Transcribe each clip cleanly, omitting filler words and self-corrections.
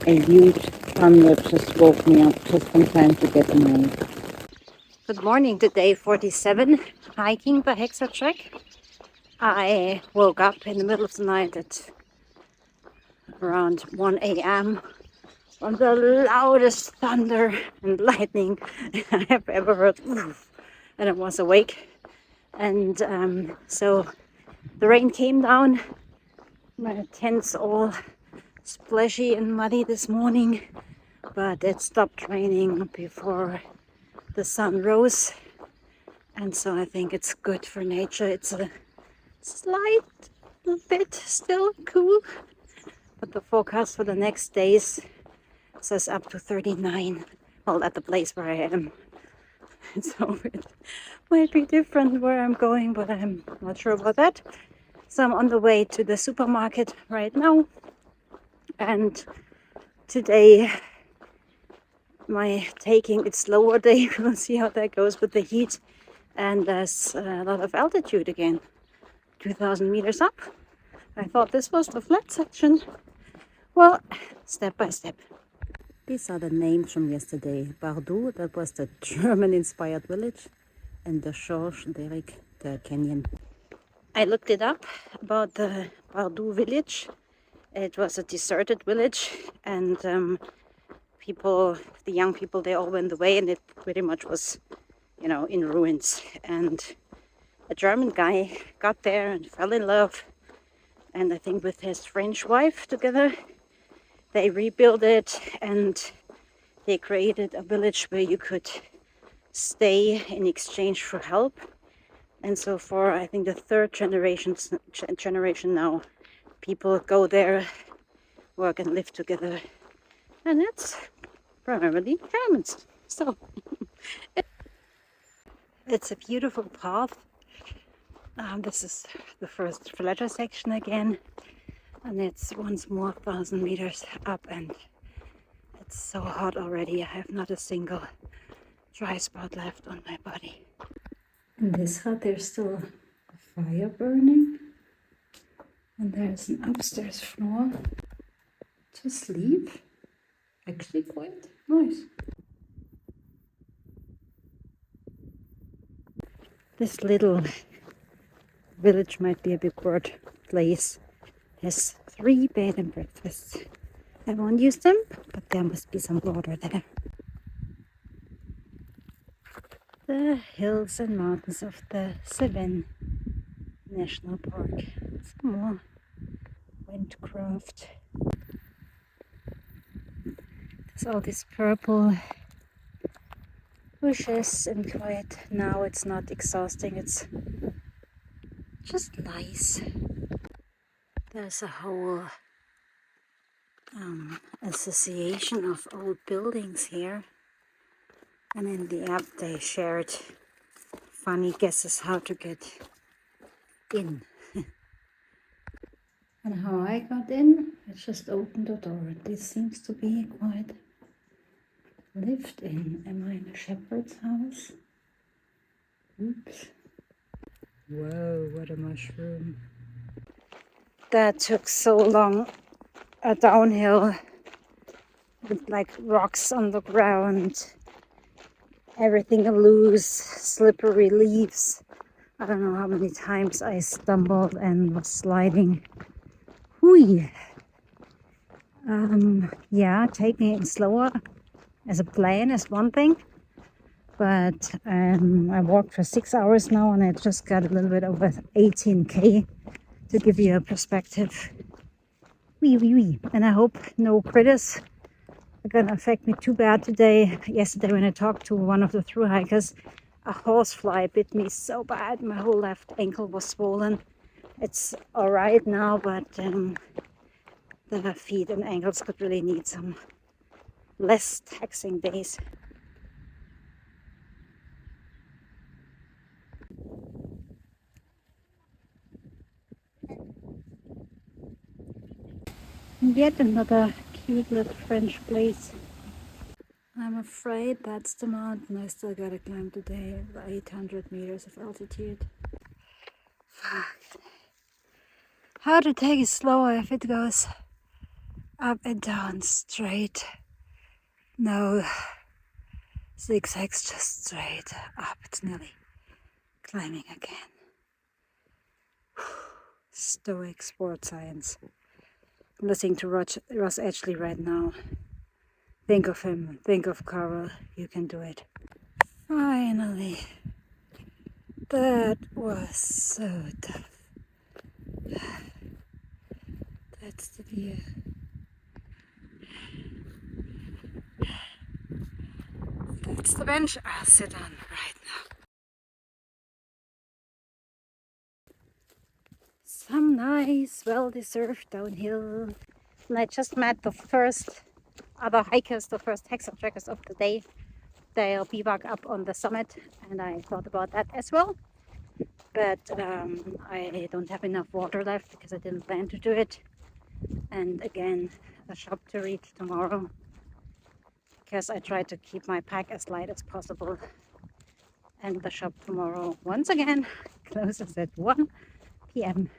A huge thunder just woke me up just in time to get my... Good morning to day 47, hiking by HEXATREK. I woke up in the middle of the night at around 1 a.m. from the loudest thunder and lightning I have ever heard. And I was awake. And so the rain came down. My tent's all splashy and muddy this morning, but it stopped raining before the sun rose. And so I think it's good for nature. It's a slight bit still cool, but the forecast for the next days says up to 39. Well, at the place where I am. So it might be different where I'm going, but I'm not sure about that. So I'm on the way to the supermarket right now. And today, my taking it slower day, we'll see how that goes with the heat. And there's a lot of altitude again, 2,000 meters up. I thought this was the flat section. Well, step by step. These are the names from yesterday. Bardoux, that was the German-inspired village, and the Georges Derrick, the Kenyan. I looked it up about the Bardoux village. It was a deserted village, and the young people, they all went away, and it pretty much was, you know, in ruins. And a German guy got there and fell in love, and I think with his French wife together, they rebuilt it, and they created a village where you could stay in exchange for help. And so for, I think, the third generation now, people go there, work and live together. And it's primarily Germans. So it's a beautiful path. This is the first flatter section again. And it's once more 1,000 meters up, and it's so hot already. I have not a single dry spot left on my body. In this hut there's still a fire burning, and there's an upstairs floor to sleep. Actually quite nice. This little village might be a big word place. Has 3 bed and breakfasts. I won't use them, but there must be some water there. The hills and mountains of the Cevennes National Park. Some more windcraft. There's all these purple bushes, and quite now it's not exhausting, it's just nice. There's a whole association of old buildings here, and in the app they shared funny guesses how to get in. And how I got in, I just opened the door. This seems to be quite lived in. Am I in a shepherd's house? Oops. Whoa, what a mushroom. That took so long, a downhill with like rocks on the ground, everything loose, slippery leaves. I don't know how many times I stumbled and was sliding. Hui. Yeah, taking it slower as a plan is one thing, but I walked for 6 hours now, and I just got a little bit over 18k. To give you a perspective. Wee. And I hope no critters are gonna affect me too bad today. Yesterday when I talked to one of the thru hikers, a horsefly bit me so bad. My whole left ankle was swollen. It's alright now, but the feet and ankles could really need some less taxing days. Yet another cute little French place. I'm afraid that's the mountain I still gotta climb today, 800 meters of altitude. Fuck. How to take it slower if it goes Up and down, straight. No zigzags, just straight up. It's nearly climbing again. Stoic sport science. I'm listening to Ross Edgley right now. Think of him, think of Carol, you can do it. Finally. That was so tough. That's the view. That's the bench I'll sit on right now. Some nice, well-deserved downhill. And I just met the first other hikers, the first HEXATREKers of the day. They'll bivouac up on the summit, and I thought about that as well. But I don't have enough water left because I didn't plan to do it. And again, the shop to reach tomorrow, because I try to keep my pack as light as possible. And the shop tomorrow, once again, closes at 1 p.m.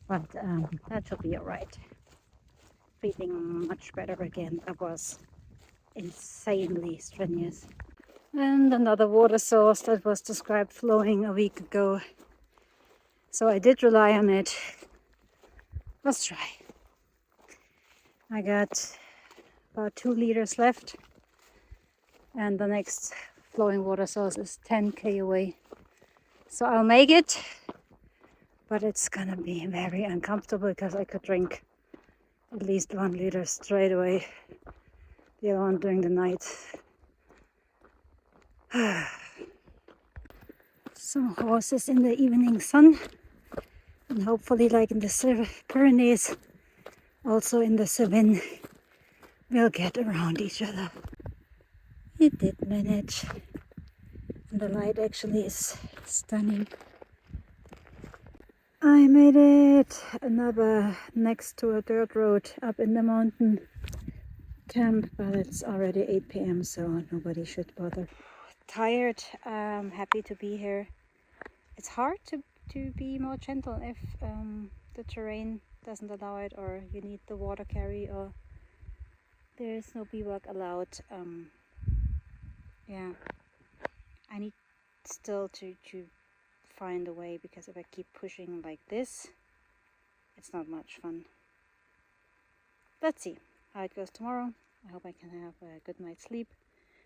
But that will be alright. Feeling much better again. That was insanely strenuous. And another water source that was described flowing a week ago. So I did rely on it. Let's try. I got about 2 liters left. And the next flowing water source is 10k away. So I'll make it. But it's gonna be very uncomfortable because I could drink at least 1 liter straight away. The other one during the night. Some horses in the evening sun. And hopefully, like in the Pyrenees, also in the Cevennes, we'll get around each other. It did manage. And the light actually is stunning. I made it! Another next to a dirt road up in the mountain camp, but it's already 8 p.m. so nobody should bother. Tired, happy to be here. It's hard to be more gentle if the terrain doesn't allow it, or you need the water carry, or there is no bivouac allowed. Yeah, I need still to find a way, because if I keep pushing like this, it's not much fun. Let's see how it goes tomorrow. I hope I can have a good night's sleep.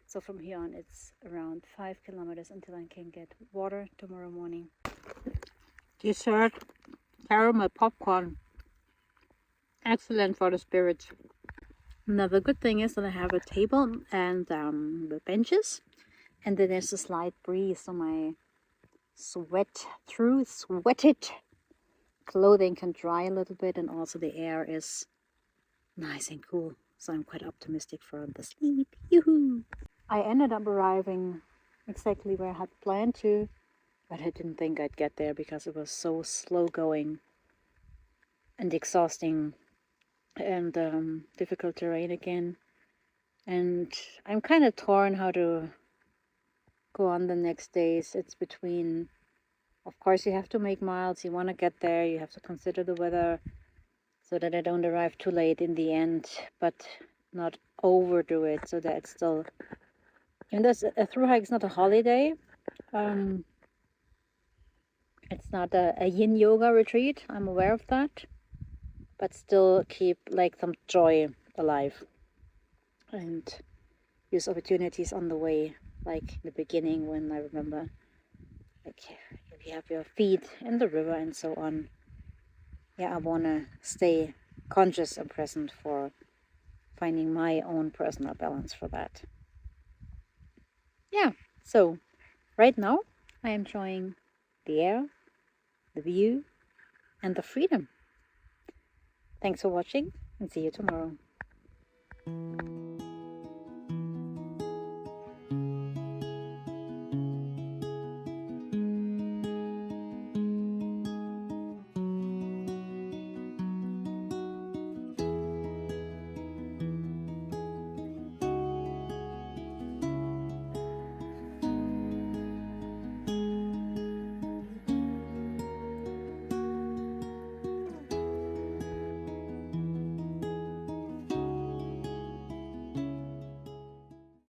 So from here on, it's around 5 kilometers until I can get water tomorrow morning. Dessert, caramel popcorn. Excellent for the spirits. Another good thing is that I have a table and the benches. And then there's a slight breeze, so my sweated clothing can dry a little bit, and also the air is nice and cool. So I'm quite optimistic for the sleep. Yoo-hoo! I ended up arriving exactly where I had planned to, but I didn't think I'd get there because it was so slow going and exhausting and difficult terrain again. And I'm kind of torn how to go on the next days. It's between, of course, you have to make miles, you want to get there, you have to consider the weather so that I don't arrive too late in the end, but not overdo it, so that it's still, even though a through hike is not a holiday, it's not a yin yoga retreat, I'm aware of that, but still keep like some joy alive and use opportunities on the way, like in the beginning when I remember, like, if you have your feet in the river and so on. Yeah, I want to stay conscious and present for finding my own personal balance for that. Yeah, so right now I am enjoying the air, the view, and the freedom. Thanks for watching, and see you tomorrow.